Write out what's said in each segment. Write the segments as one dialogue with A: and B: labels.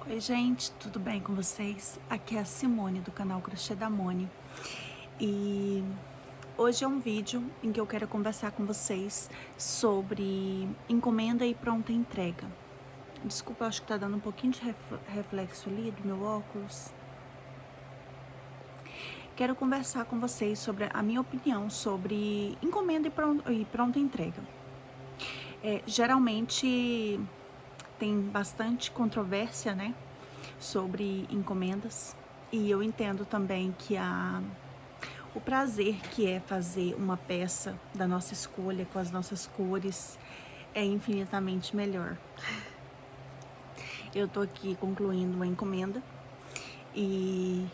A: Oi gente, tudo bem com vocês? Aqui é a Simone do canal Crochê da Moni e hoje é um vídeo em que eu quero conversar com vocês sobre encomenda e pronta entrega. Desculpa, acho que tá dando um pouquinho de reflexo ali do meu óculos. Quero conversar com vocês sobre a minha opinião sobre encomenda e pronta entrega. Geralmente tem bastante controvérsia, né, sobre encomendas, e eu entendo também que o prazer que é fazer uma peça da nossa escolha com as nossas cores é infinitamente melhor. Eu tô aqui concluindo uma encomenda e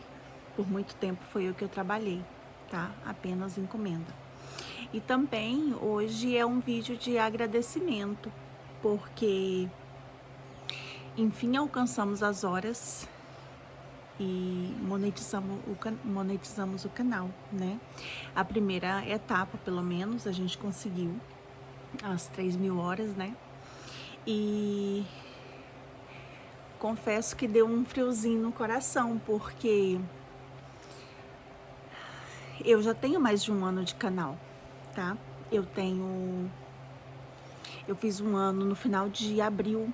A: por muito tempo foi o que eu trabalhei, tá? Apenas encomenda. E também hoje é um vídeo de agradecimento, porque enfim alcançamos as horas e monetizamos o canal, né? A primeira etapa, pelo menos, a gente conseguiu as 3.000 horas, né? E confesso que deu um friozinho no coração, porque eu já tenho mais de um ano de canal, tá? Eu fiz um ano no final de abril.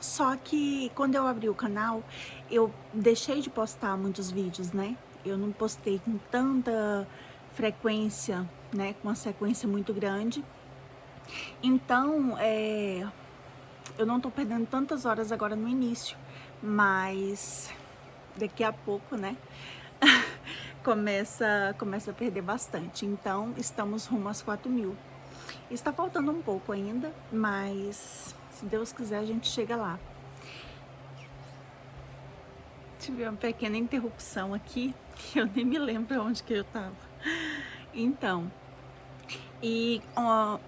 A: Só que quando eu abri o canal, eu deixei de postar muitos vídeos, né? Eu não postei com tanta frequência, né? Com uma sequência muito grande. Então, eu não tô perdendo tantas horas agora no início, mas daqui a pouco, né? começa a perder bastante. Então, estamos rumo às 4.000. Está faltando um pouco ainda, mas se Deus quiser a gente chega lá. Tive uma pequena interrupção aqui, que eu nem me lembro onde que eu tava. Então,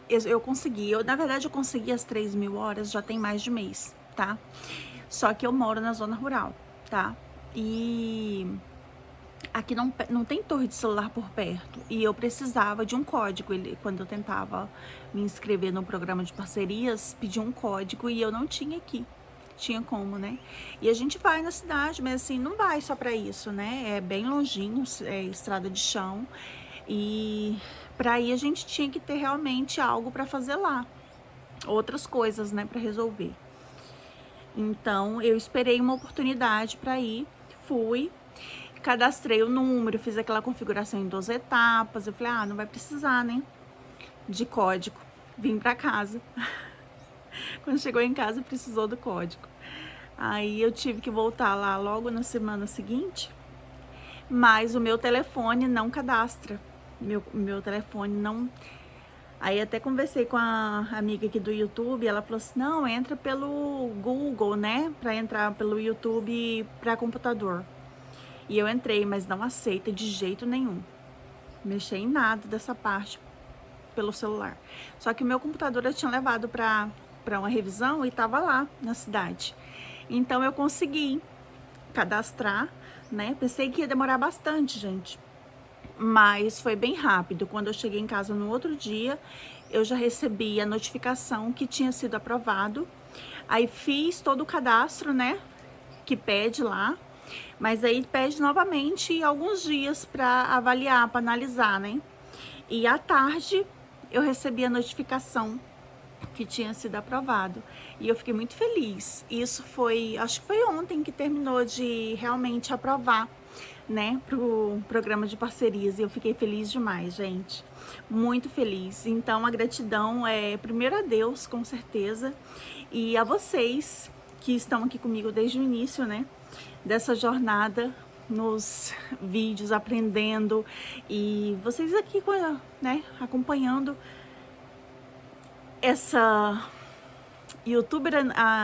A: eu consegui, na verdade eu consegui as 3.000 horas já tem mais de mês, tá? Só que eu moro na zona rural, tá? E aqui não tem torre de celular por perto. E eu precisava de um código. Quando eu tentava me inscrever no programa de parcerias, pedia um código e eu não tinha aqui. Tinha como, né? E a gente vai na cidade, mas assim, não vai só pra isso, né? É bem longinho, é estrada de chão. E pra ir a gente tinha que ter realmente algo pra fazer lá. Outras coisas, né, pra resolver. Então, eu esperei uma oportunidade pra ir, fui, cadastrei o número, fiz aquela configuração em 2 etapas. Eu falei, não vai precisar, né, de código. Vim pra casa. Quando chegou em casa, precisou do código. Aí eu tive que voltar lá logo na semana seguinte, mas o meu telefone não cadastra. Meu telefone não... Aí até conversei com a amiga aqui do YouTube, ela falou assim, não, entra pelo Google, né, pra entrar pelo YouTube pra computador. E eu entrei, mas não aceita de jeito nenhum mexer em nada dessa parte pelo celular. Só que o meu computador eu tinha levado pra uma revisão e tava lá na cidade. Então eu consegui cadastrar, né? Pensei que ia demorar bastante, gente. Mas foi bem rápido. Quando eu cheguei em casa no outro dia, eu já recebi a notificação que tinha sido aprovado. Aí fiz todo o cadastro, né? Que pede lá. Mas aí pede novamente alguns dias para avaliar, para analisar, né? E à tarde eu recebi a notificação que tinha sido aprovado. E eu fiquei muito feliz. Isso foi, acho que foi ontem que terminou de realmente aprovar, né, pro programa de parcerias. E eu fiquei feliz demais, gente. Muito feliz. Então, a gratidão é primeiro a Deus, com certeza, e a vocês que estão aqui comigo desde o início, né, dessa jornada nos vídeos, aprendendo, e vocês aqui, né, acompanhando essa youtuber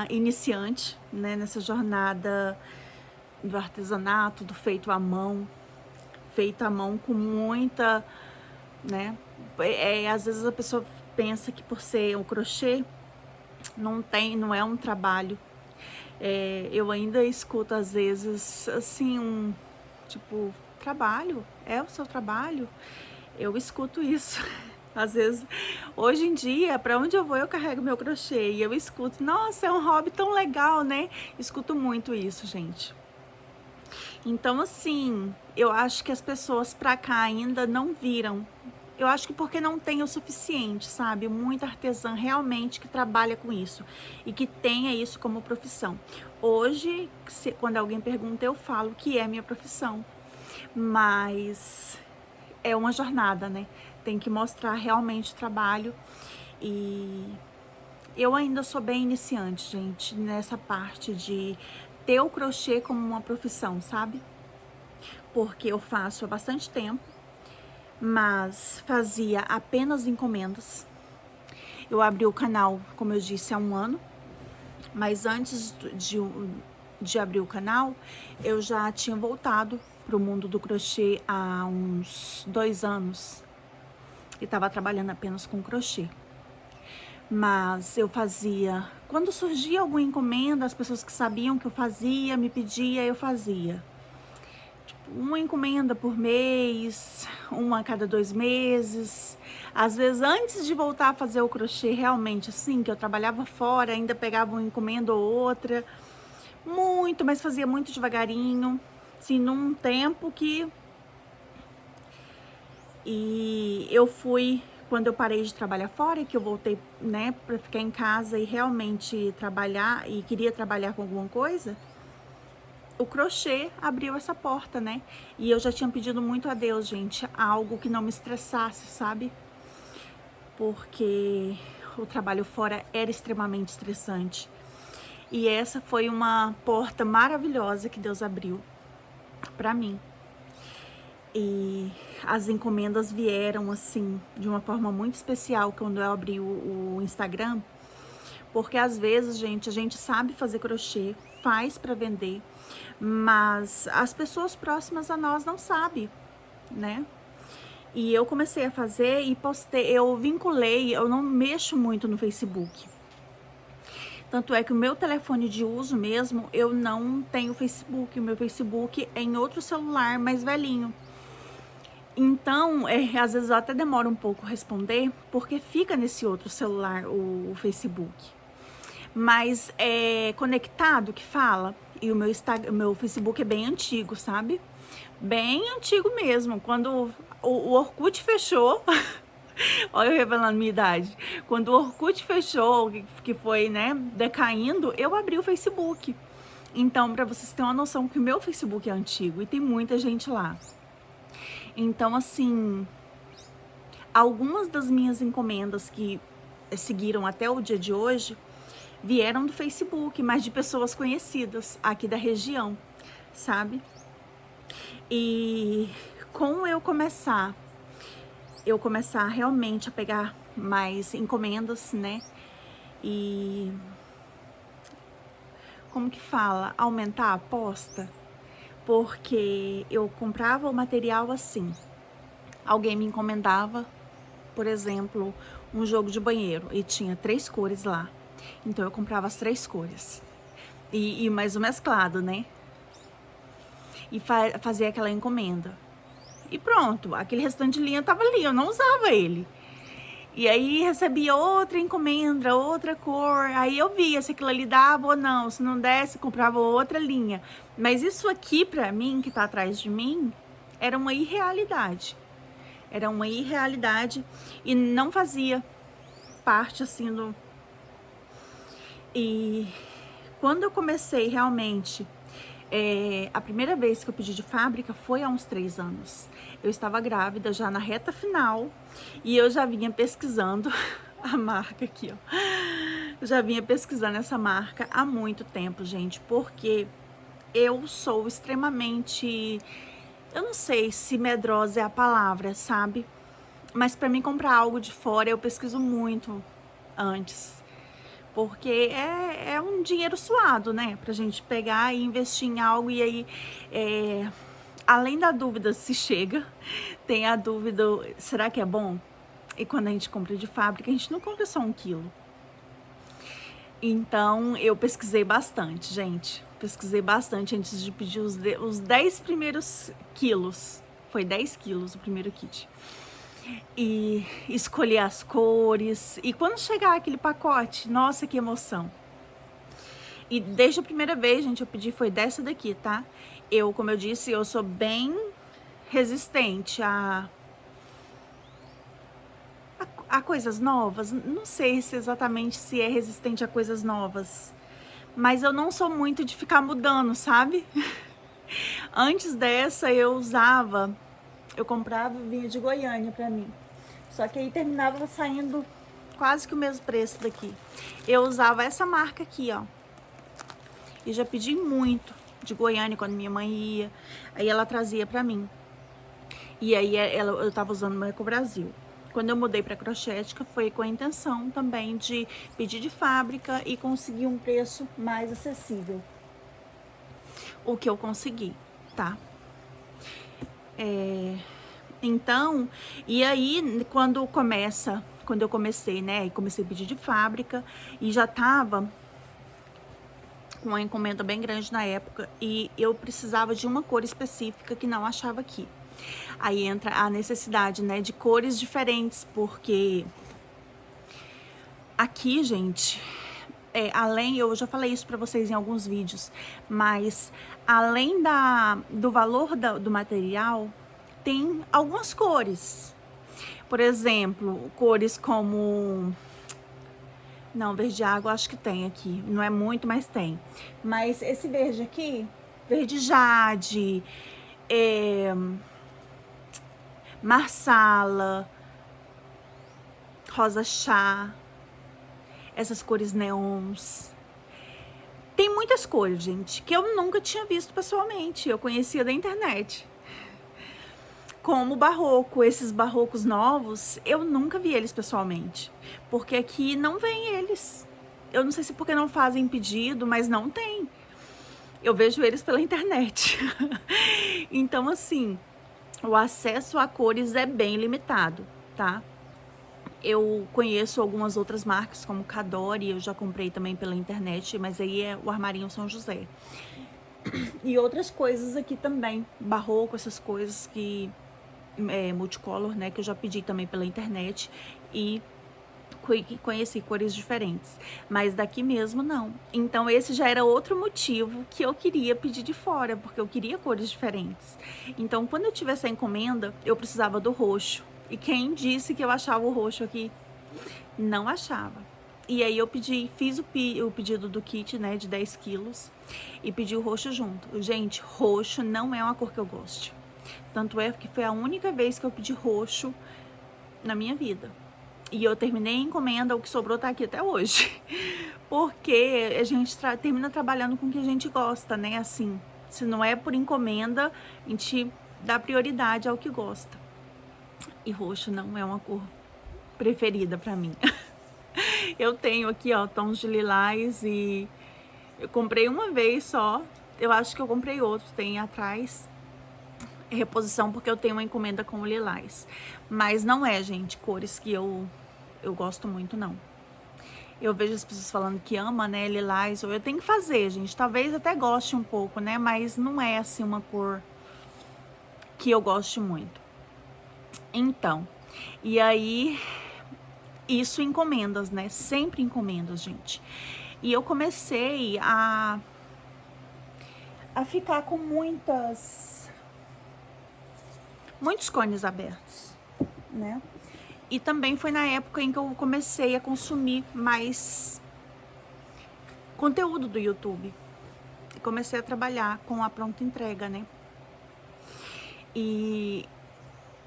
A: iniciante, né, nessa jornada do artesanato, do feito à mão com muita, né, às vezes a pessoa pensa que por ser um crochê não é um trabalho. Eu ainda escuto às vezes assim, tipo, trabalho? É o seu trabalho? Eu escuto isso. Às vezes, hoje em dia, para onde eu vou, eu carrego meu crochê e eu escuto, nossa, é um hobby tão legal, né? Escuto muito isso, gente. Então, assim, eu acho que as pessoas pra cá ainda não viram. Eu acho que porque não tem o suficiente, sabe? Muita artesã realmente que trabalha com isso e que tenha isso como profissão. Hoje, quando alguém pergunta, eu falo que é minha profissão, mas é uma jornada, né? Tem que mostrar realmente o trabalho e eu ainda sou bem iniciante, gente, nessa parte de ter o crochê como uma profissão, sabe? Porque eu faço há bastante tempo, mas fazia apenas encomendas. Eu abri o canal, como eu disse, há um ano, mas antes de abrir o canal, eu já tinha voltado para o mundo do crochê há uns 2 anos e estava trabalhando apenas com crochê. Mas eu fazia, quando surgia alguma encomenda, as pessoas que sabiam que eu fazia, me pedia, eu fazia. Uma encomenda por mês, uma a cada 2 meses. Às vezes, antes de voltar a fazer o crochê, realmente, assim, que eu trabalhava fora, ainda pegava uma encomenda ou outra. Muito, mas fazia muito devagarinho. Assim, num tempo que... E eu fui, quando eu parei de trabalhar fora, que eu voltei, né, pra ficar em casa e realmente trabalhar, e queria trabalhar com alguma coisa, o crochê abriu essa porta, né? E eu já tinha pedido muito a Deus, gente, algo que não me estressasse, sabe? Porque o trabalho fora era extremamente estressante. E essa foi uma porta maravilhosa que Deus abriu pra mim. E as encomendas vieram, assim, de uma forma muito especial quando eu abri o Instagram. Porque às vezes, gente, a gente sabe fazer crochê, faz pra vender, mas as pessoas próximas a nós não sabem, né? E eu comecei a fazer e postei, eu vinculei, eu não mexo muito no Facebook. Tanto é que o meu telefone de uso mesmo, eu não tenho Facebook, o meu Facebook é em outro celular mais velhinho. Então, às vezes eu até demoro um pouco a responder, porque fica nesse outro celular o Facebook. Mas é conectado que fala, e o meu Facebook é bem antigo, sabe? Bem antigo mesmo. Quando o Orkut fechou, olha eu revelando minha idade. Quando o Orkut fechou, que foi, né, decaindo, eu abri o Facebook. Então, para vocês terem uma noção que o meu Facebook é antigo e tem muita gente lá. Então, assim, algumas das minhas encomendas que seguiram até o dia de hoje vieram do Facebook, mas de pessoas conhecidas aqui da região, sabe? E com eu começar realmente a pegar mais encomendas, né? E como que fala? Aumentar a aposta, porque eu comprava o material assim. Alguém me encomendava, por exemplo, um jogo de banheiro e tinha 3 cores lá. Então eu comprava as 3 cores. E mais o mesclado, né? E fazia aquela encomenda. E pronto, aquele restante de linha tava ali, eu não usava ele. E aí recebia outra encomenda, outra cor, aí eu via se aquilo ali dava ou não, se não desse, comprava outra linha. Mas isso aqui pra mim, que tá atrás de mim, era uma irrealidade. Era uma irrealidade e não fazia parte assim do... E quando eu comecei realmente... a primeira vez que eu pedi de fábrica foi há uns 3 anos. Eu estava grávida, já na reta final, e eu já vinha pesquisando a marca aqui, ó. Eu já vinha pesquisando essa marca há muito tempo, gente, porque eu sou extremamente... Eu não sei se medrosa é a palavra, sabe? Mas para mim comprar algo de fora, eu pesquiso muito antes. Porque é um dinheiro suado, né? Pra gente pegar e investir em algo e aí, além da dúvida se chega, tem a dúvida, será que é bom? E quando a gente compra de fábrica, a gente não compra só 1 quilo. Então, eu pesquisei bastante, gente. Pesquisei bastante antes de pedir os 10 primeiros quilos. Foi 10 quilos o primeiro kit. e escolher as cores. E quando chegar aquele pacote, nossa, que emoção. E desde a primeira vez, gente, eu pedi foi dessa daqui, tá? Eu, como eu disse, eu sou bem resistente a coisas novas. Não sei se exatamente se é resistente a coisas novas, mas eu não sou muito de ficar mudando, sabe? Antes dessa eu comprava e vinha de Goiânia pra mim. Só que aí terminava saindo quase que o mesmo preço daqui. Eu usava essa marca aqui, ó. E já pedi muito de Goiânia quando minha mãe ia. Aí ela trazia pra mim. E aí eu tava usando no Eco Brasil. Quando eu mudei pra Crochética, foi com a intenção também de pedir de fábrica e conseguir um preço mais acessível. O que eu consegui, tá? Então, e aí quando eu comecei, né? E comecei a pedir de fábrica e já tava com uma encomenda bem grande na época e eu precisava de uma cor específica que não achava aqui. Aí entra a necessidade, né, de cores diferentes, porque aqui, gente, eu já falei isso pra vocês em alguns vídeos, mas além do valor do material, tem algumas cores. Por exemplo, cores como... Não, verde água acho que tem aqui. Não é muito, mas tem. Mas esse verde aqui, verde jade, marsala, rosa chá, essas cores neons. Tem muitas cores, gente, que eu nunca tinha visto pessoalmente. Eu conhecia da internet. Como barroco, esses barrocos novos, eu nunca vi eles pessoalmente. Porque aqui não vem eles. Eu não sei se porque não fazem pedido, mas não tem. Eu vejo eles pela internet. Então, assim, o acesso a cores é bem limitado, tá? Eu conheço algumas outras marcas, como Cadore, eu já comprei também pela internet, mas aí é o Armarinho São José. E outras coisas aqui também, barroco, essas coisas que... multicolor, né, que eu já pedi também pela internet e conheci cores diferentes, mas daqui mesmo não. Então esse já era outro motivo que eu queria pedir de fora, porque eu queria cores diferentes. Então quando eu tive essa encomenda, eu precisava do roxo. E quem disse que eu achava o roxo aqui? Não achava. E aí eu fiz o pedido do kit, né, de 10 quilos e pedi o roxo junto. Gente, roxo não é uma cor que eu gosto. Tanto é que foi a única vez que eu pedi roxo na minha vida. E eu terminei a encomenda, o que sobrou tá aqui até hoje. Porque a gente termina trabalhando com o que a gente gosta, né? Assim, se não é por encomenda, a gente dá prioridade ao que gosta. E roxo não é uma cor preferida pra mim. Eu tenho aqui, ó, tons de lilás e eu comprei uma vez só. Eu acho que eu comprei outro, tem atrás. Reposição, porque eu tenho uma encomenda com o lilás. Mas não é, gente, cores que eu gosto muito, não. Eu vejo as pessoas falando que ama, né, lilás. Eu tenho que fazer, gente. Talvez até goste um pouco, né, mas não é, assim, uma cor que eu goste muito. Então, e aí... Isso encomendas, né? Sempre encomendas, gente. E eu comecei a ficar com muitos cones abertos, né? E também foi na época em que eu comecei a consumir mais conteúdo do YouTube. E comecei a trabalhar com a pronta entrega, né? E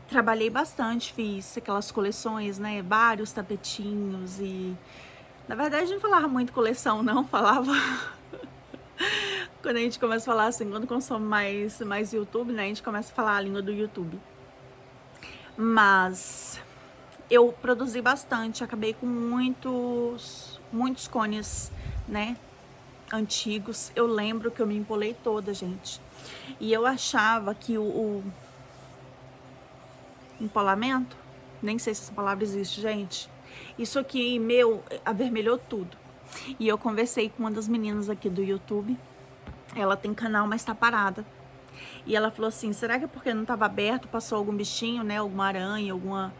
A: trabalhei bastante, fiz aquelas coleções, né? Vários tapetinhos e... Na verdade, não falava muito coleção, não. Falava... Quando a gente começa a falar assim, quando consome mais YouTube, né? A gente começa a falar a língua do YouTube. Mas... eu produzi bastante, acabei com muitos cones, né, antigos. Eu lembro que eu me empolei toda, gente. E eu achava que o empolamento, nem sei se essa palavra existe, gente. Isso aqui, meu, avermelhou tudo. E eu conversei com uma das meninas aqui do YouTube. Ela tem canal, mas tá parada. E ela falou assim, será que é porque não tava aberto, passou algum bichinho, né, alguma aranha, alguma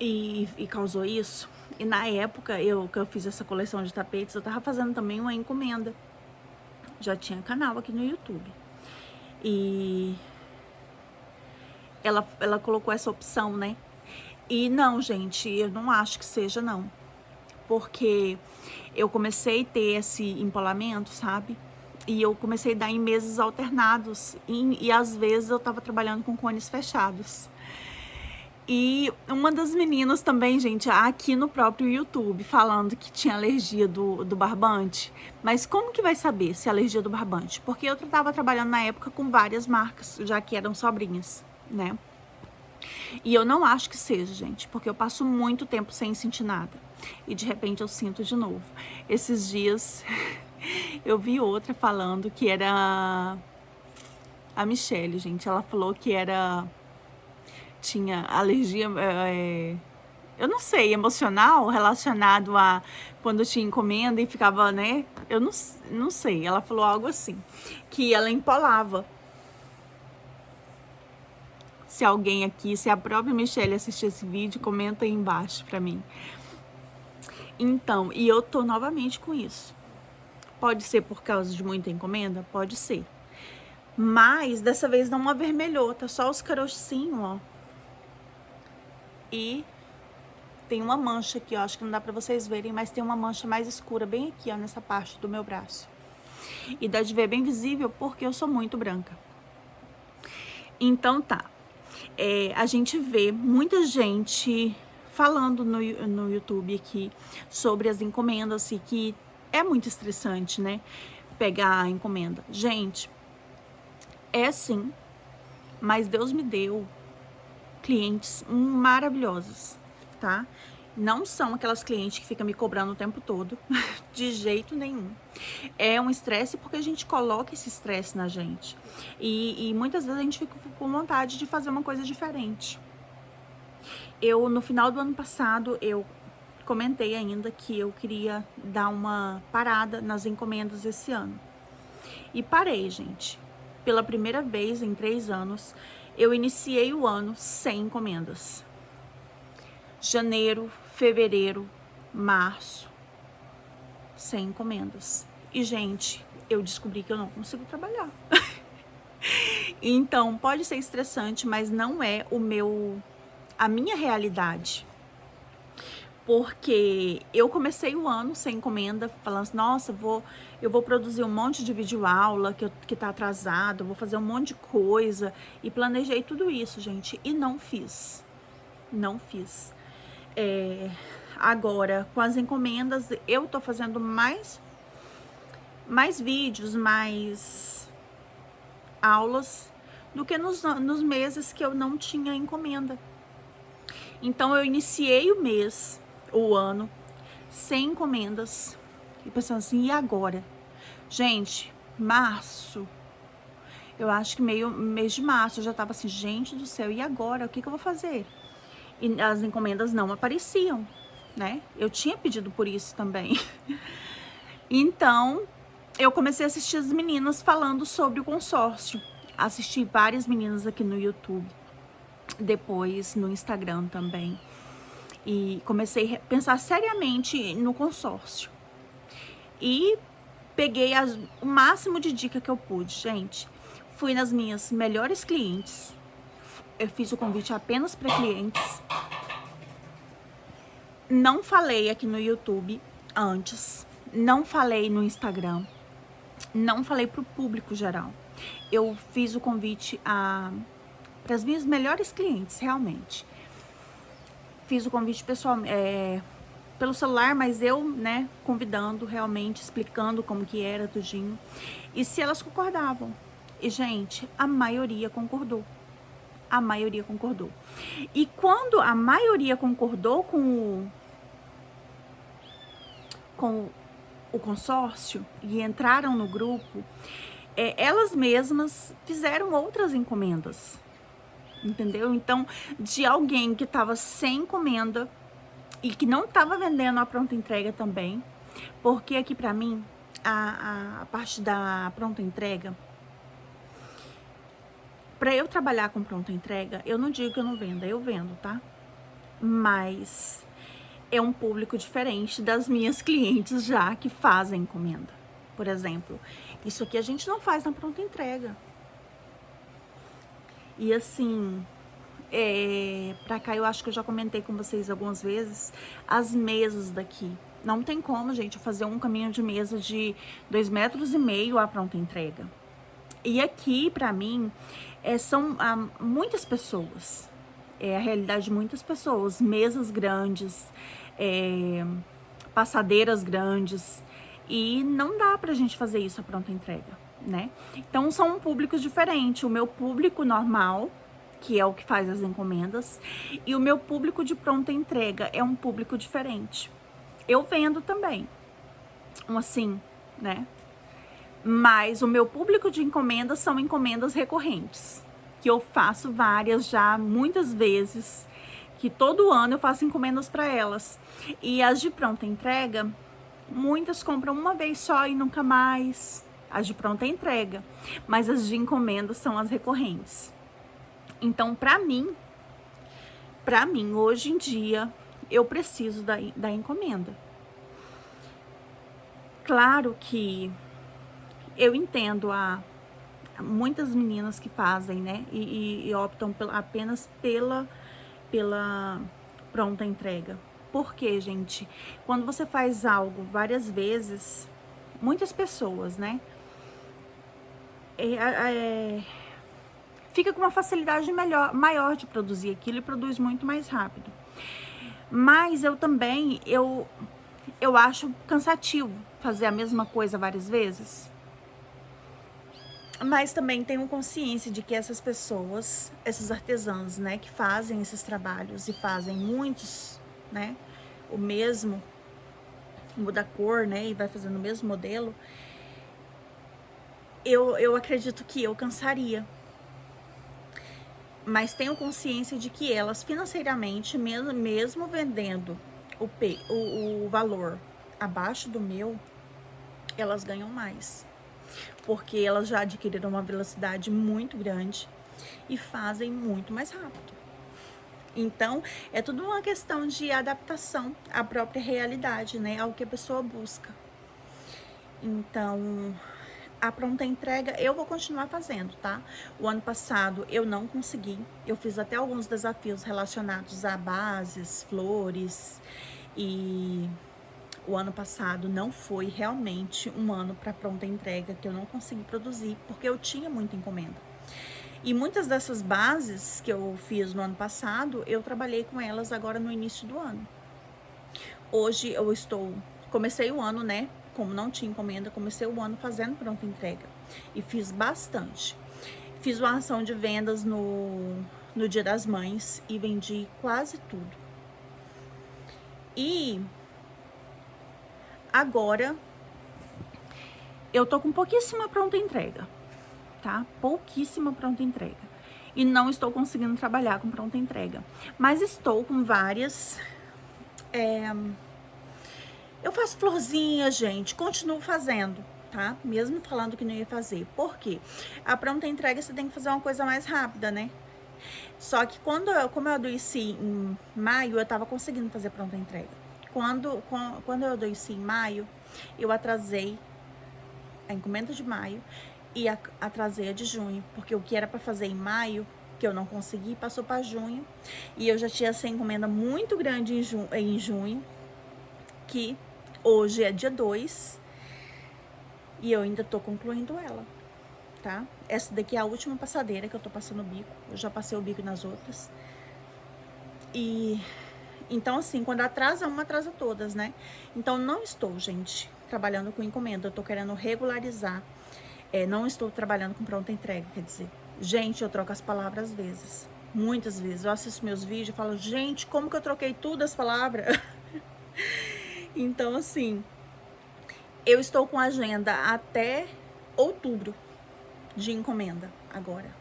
A: e causou isso. E na época que eu fiz essa coleção de tapetes, eu tava fazendo também uma encomenda. Já tinha canal aqui no YouTube. E ela colocou essa opção, né? E não, gente, eu não acho que seja, não. Porque eu comecei a ter esse empolamento, sabe? E eu comecei a dar em meses alternados. E às vezes eu tava trabalhando com cones fechados. E uma das meninas também, gente, aqui no próprio YouTube, falando que tinha alergia do barbante. Mas como que vai saber se é alergia do barbante? Porque eu tava trabalhando na época com várias marcas, já que eram sobrinhas, né? E eu não acho que seja, gente, porque eu passo muito tempo sem sentir nada. E de repente eu sinto de novo. Esses dias eu vi outra falando que era a Michelle, gente. Ela falou que tinha alergia, eu não sei, emocional, relacionado a quando tinha encomenda e ficava, né? Eu não sei. Ela falou algo assim, que ela empolava. Se alguém aqui, se a própria Michelle assistir esse vídeo, comenta aí embaixo pra mim. Então, e eu tô novamente com isso. Pode ser por causa de muita encomenda? Pode ser. Mas dessa vez não avermelhou, tá só os carocinhos, ó. E tem uma mancha aqui, ó, acho que não dá pra vocês verem, mas tem uma mancha mais escura bem aqui, ó, nessa parte do meu braço. E dá de ver bem visível porque eu sou muito branca. Então tá. A gente vê muita gente falando no YouTube aqui sobre as encomendas e que é muito estressante, né? Pegar a encomenda. Gente, é sim, mas Deus me deu clientes maravilhosos, tá? Não são aquelas clientes que ficam me cobrando o tempo todo, de jeito nenhum. É um estresse porque a gente coloca esse estresse na gente. E muitas vezes a gente fica com vontade de fazer uma coisa diferente. No final do ano passado, eu comentei ainda que eu queria dar uma parada nas encomendas esse ano. E parei, gente. Pela primeira vez em 3 anos, eu iniciei o ano sem encomendas. Janeiro, fevereiro, março, sem encomendas. E, gente, eu descobri que eu não consigo trabalhar. Então, pode ser estressante, mas não é a minha realidade. Porque eu comecei o ano sem encomenda, falando assim, nossa, eu vou produzir um monte de videoaula que tá atrasado, vou fazer um monte de coisa. E planejei tudo isso, gente, e não fiz. Não fiz. Agora, com as encomendas, eu tô fazendo mais vídeos, mais aulas do que nos meses que eu não tinha encomenda. Então, eu iniciei o ano, sem encomendas. E pensando assim, e agora? Gente, março, eu acho que mês de março, eu já tava assim, gente do céu, e agora? O que eu vou fazer? E as encomendas não apareciam, né? Eu tinha pedido por isso também. Então, eu comecei a assistir as meninas falando sobre o consórcio. Assisti várias meninas aqui no YouTube, depois no Instagram também. E comecei a pensar seriamente no consórcio. E peguei o máximo de dica que eu pude, gente. Fui nas minhas melhores clientes. Eu fiz o convite apenas para clientes. Não falei aqui no YouTube antes. Não falei no Instagram. Não falei pro público geral. Eu fiz o convite para as minhas melhores clientes, realmente. Fiz o convite pessoal, pelo celular, mas eu, né, convidando, realmente, explicando como que era, tudinho. E se elas concordavam. E, gente, a maioria concordou. A maioria concordou. E quando a maioria concordou com o consórcio e entraram no grupo, elas mesmas fizeram outras encomendas. Entendeu? Então, de alguém que estava sem encomenda e que não estava vendendo a pronta entrega também, porque aqui pra mim, a parte da pronta entrega, pra eu trabalhar com pronta entrega, eu não digo que eu não vendo, eu vendo, tá? mas é um público diferente das minhas clientes já que fazem encomenda. Por exemplo, isso aqui a gente não faz na pronta entrega. E assim, pra cá eu acho que eu já comentei com vocês algumas vezes, as mesas daqui. Não tem como, gente, fazer um caminho de mesa de 2,5 metros à pronta entrega. E aqui, pra mim, são muitas pessoas. É a realidade de muitas pessoas. Mesas grandes, passadeiras grandes. E não dá pra gente fazer isso à pronta entrega, né? Então, são públicos diferentes. O meu público normal, que é o que faz as encomendas, e o meu público de pronta entrega é um público diferente. Eu vendo também, assim, né? Mas o meu público de encomendas são encomendas recorrentes, que eu faço várias já, muitas vezes, que todo ano eu faço encomendas para elas. E as de pronta entrega, muitas compram uma vez só e nunca mais, as de pronta entrega, mas as de encomenda são as recorrentes. Então, para mim, hoje em dia, eu preciso da encomenda. Claro que eu entendo muitas meninas que fazem, né, e optam apenas pela pronta entrega. Porque, gente, quando você faz algo várias vezes, muitas pessoas, né, fica com uma facilidade maior de produzir aquilo e produz muito mais rápido. Mas eu também, eu acho cansativo fazer a mesma coisa várias vezes. Mas também tenho consciência de que essas pessoas, esses artesãos, né, que fazem esses trabalhos e fazem muitos, né, o mesmo, muda a cor, né, e vai fazendo o mesmo modelo, eu acredito que eu cansaria. Mas tenho consciência de que elas financeiramente, mesmo vendendo o valor abaixo do meu, elas ganham mais. Porque elas já adquiriram uma velocidade muito grande e fazem muito mais rápido. Então, é tudo uma questão de adaptação à própria realidade, né? Ao que a pessoa busca. Então, a pronta entrega eu vou continuar fazendo, tá? O ano passado eu não consegui. Eu fiz até alguns desafios relacionados a bases, flores e o ano passado não foi realmente um ano para pronta entrega, que eu não consegui produzir, porque eu tinha muita encomenda. E muitas dessas bases que eu fiz no ano passado, eu trabalhei com elas agora no início do ano. Hoje eu comecei o ano, né? Como não tinha encomenda, comecei o ano fazendo pronta entrega. E fiz bastante. Fiz uma ação de vendas no Dia das Mães e vendi quase tudo. E agora eu tô com pouquíssima pronta entrega, tá? Pouquíssima pronta entrega. E não estou conseguindo trabalhar com pronta entrega. Mas estou com várias. Eu faço florzinha, gente, continuo fazendo, tá? Mesmo falando que não ia fazer. Por quê? A pronta entrega você tem que fazer uma coisa mais rápida, né? Só que como eu adoeci em maio, eu tava conseguindo fazer pronta entrega. Quando eu adoeci em maio, eu atrasei a encomenda de maio e atrasei a de junho, porque o que era para fazer em maio, que eu não consegui, passou para junho, e eu já tinha essa encomenda muito grande em junho, que hoje é dia 2, e eu ainda tô concluindo ela, tá? Essa daqui é a última passadeira que eu tô passando o bico, eu já passei o bico nas outras. E então, assim, quando atrasa uma, atrasa todas, né? Então, não estou, gente, trabalhando com encomenda. Eu tô querendo regularizar. Não estou trabalhando com pronta entrega, quer dizer. Gente, eu troco as palavras às vezes. Muitas vezes. Eu assisto meus vídeos e falo, gente, como que eu troquei tudo as palavras? Então, assim, eu estou com agenda até outubro de encomenda agora.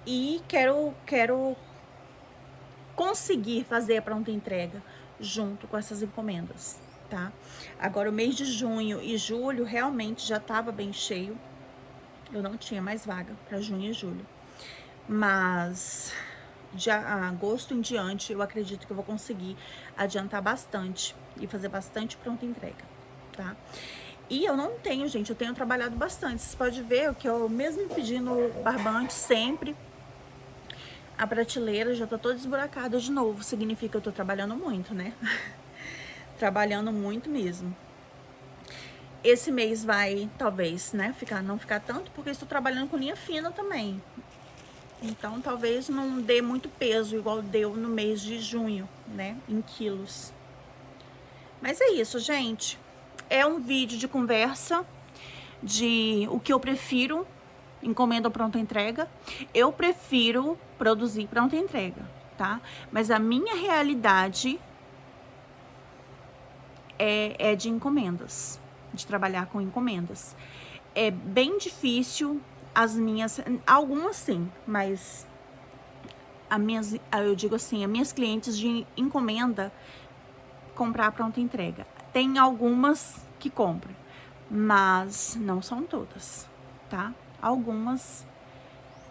A: E quero conseguir fazer a pronta entrega junto com essas encomendas, tá? Agora, o mês de junho e julho realmente já tava bem cheio. Eu não tinha mais vaga para junho e julho. Mas de agosto em diante, eu acredito que eu vou conseguir adiantar bastante e fazer bastante pronta entrega, tá? E eu não tenho, gente, eu tenho trabalhado bastante. Vocês podem ver que eu, mesmo pedindo barbante sempre, a prateleira já tá toda esburacada de novo. Significa que eu tô trabalhando muito, né? Trabalhando muito mesmo. Esse mês vai, talvez, né, não ficar tanto, porque estou trabalhando com linha fina também. Então, talvez não dê muito peso, igual deu no mês de junho, né, em quilos. Mas é isso, gente. É um vídeo de conversa de o que eu prefiro, encomenda ou pronta entrega. Eu prefiro produzir pronta entrega, tá? Mas a minha realidade é de encomendas, de trabalhar com encomendas. É bem difícil as minhas, algumas sim, mas eu digo assim, as minhas clientes de encomenda comprar pronta entrega. Tem algumas que compram, mas não são todas, tá? Algumas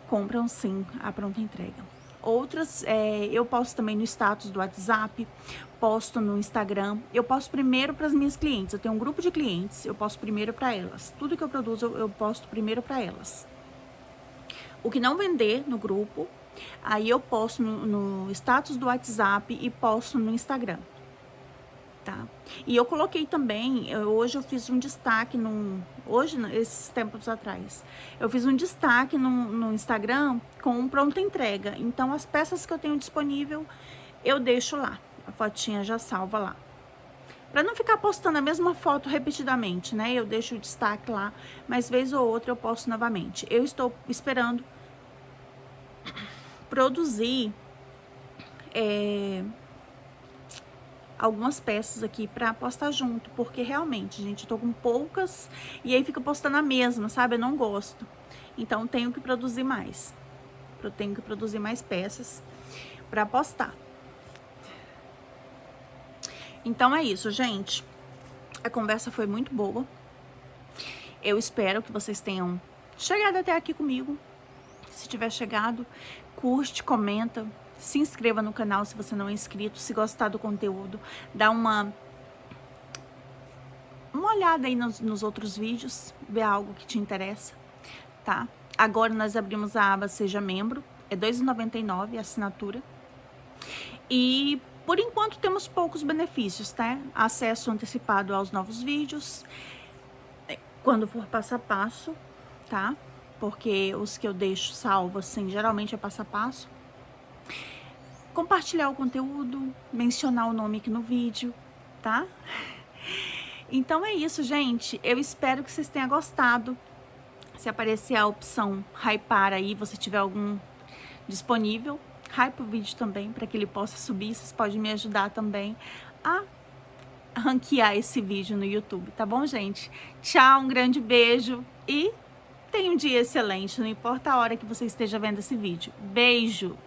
A: compram sim a pronta entrega. Outras, eu posto também no status do WhatsApp, posto no Instagram. Eu posto primeiro para as minhas clientes. Eu tenho um grupo de clientes, eu posto primeiro para elas. Tudo que eu produzo, eu posto primeiro para elas. O que não vender no grupo, aí eu posto no status do WhatsApp e posto no Instagram. Tá? E eu coloquei também, hoje eu fiz um destaque esses tempos atrás, eu fiz um destaque no Instagram com pronta entrega. Então, as peças que eu tenho disponível, eu deixo lá. A fotinha já salva lá. Pra não ficar postando a mesma foto repetidamente, né? Eu deixo o destaque lá, mas vez ou outra eu posto novamente. Eu estou esperando produzir algumas peças aqui pra postar junto, porque realmente, gente, eu tô com poucas e aí fica postando a mesma, sabe? Eu não gosto. Então, tenho que produzir mais. Eu tenho que produzir mais peças pra postar. Então, é isso, gente. A conversa foi muito boa. Eu espero que vocês tenham chegado até aqui comigo. Se tiver chegado, curte, comenta, se inscreva no canal se você não é inscrito. Se gostar do conteúdo, dá uma olhada aí nos outros vídeos, ver algo que te interessa, tá? Agora nós abrimos a aba Seja Membro, é R$ 2,99 a assinatura. E por enquanto temos poucos benefícios, tá? Acesso antecipado aos novos vídeos, quando for passo a passo, tá? Porque os que eu deixo salvo, assim, geralmente é passo a passo. Compartilhar o conteúdo, mencionar o nome aqui no vídeo, tá? Então é isso, gente. Eu espero que vocês tenham gostado. Se aparecer a opção hypar aí, você tiver algum disponível, hype o vídeo também, para que ele possa subir. Vocês podem me ajudar também a ranquear esse vídeo no YouTube, tá bom, gente? Tchau, um grande beijo e tenha um dia excelente, não importa a hora que você esteja vendo esse vídeo. Beijo!